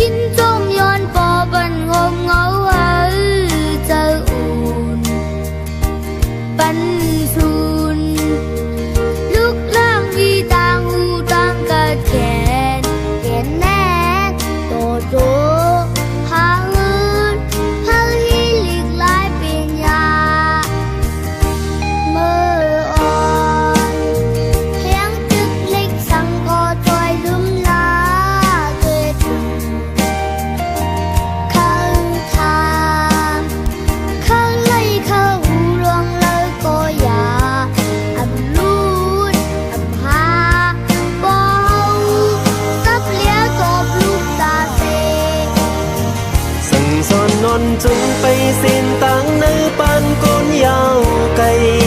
in trong yon bò bần hôm ngấu ở giờ ùn bần xuân lúc lang vi tang u tang cả kẹn kẹn nét tổ tổ hà hi liệt lại bên nhà mơ on hẹn thức lịch sang có trôi lum lá tuyệt khăn tham khăn lấy khâu luồng lời cô già ẩm lút ẩm hà bao sắp lia cọp lúc ta tê sừng son non chúng bay xin tang nơi ban con yao cây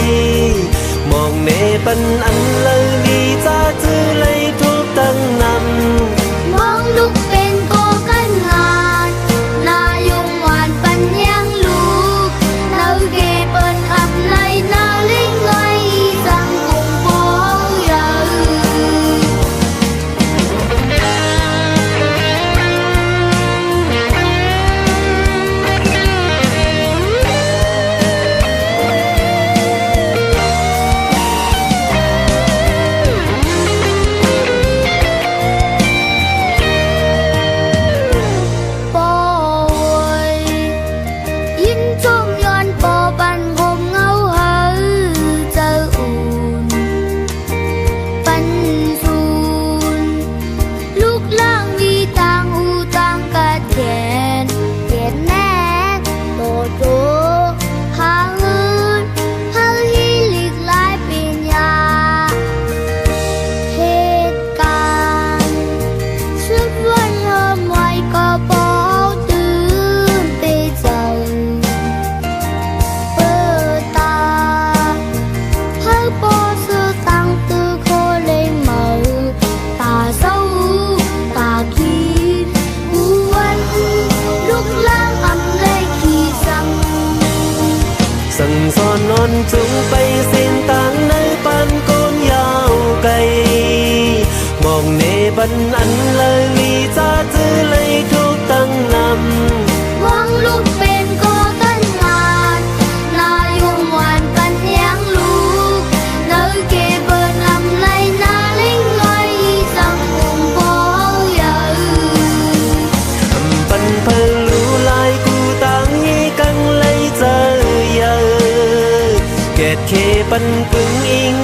mong nề ban ăn lời đi ra chữ lấy thuốc tăng năm mong lúc bên cô cánh ngàn na dùng hoàn phần nhang lúc nấu ghê bên ẩm này na linh ngay rằng cùng bố giờ bố ơi in trong yon bò bần hôm ngấu hở giờ ùn bần xuân lúc lang vi tang u tang cả kẹn kẹn nét tổ tổ hà hi liệt lại bên nhà hết can sức vẫn hôm ngoài có bó tương bây giờ bơ ta hơi bó sơ tăng tư khô lên mờ ta sâu ta kín u anh lúc lang ấm lấy khi rằng sừng son non chúng bay xin tang nơi ban con yao cây mong nề ban ăn lời đi ra chữ lấy thuốc tăng năm mong lúc bên cô cánh ngàn na dùng hoàn phần nhang lúc nơi kề bên ấm lấy na linh ngay rằng cùng bố giờ ban phơi lưu lại cu tang nhi căng lấy giờ kết khê ban pưng in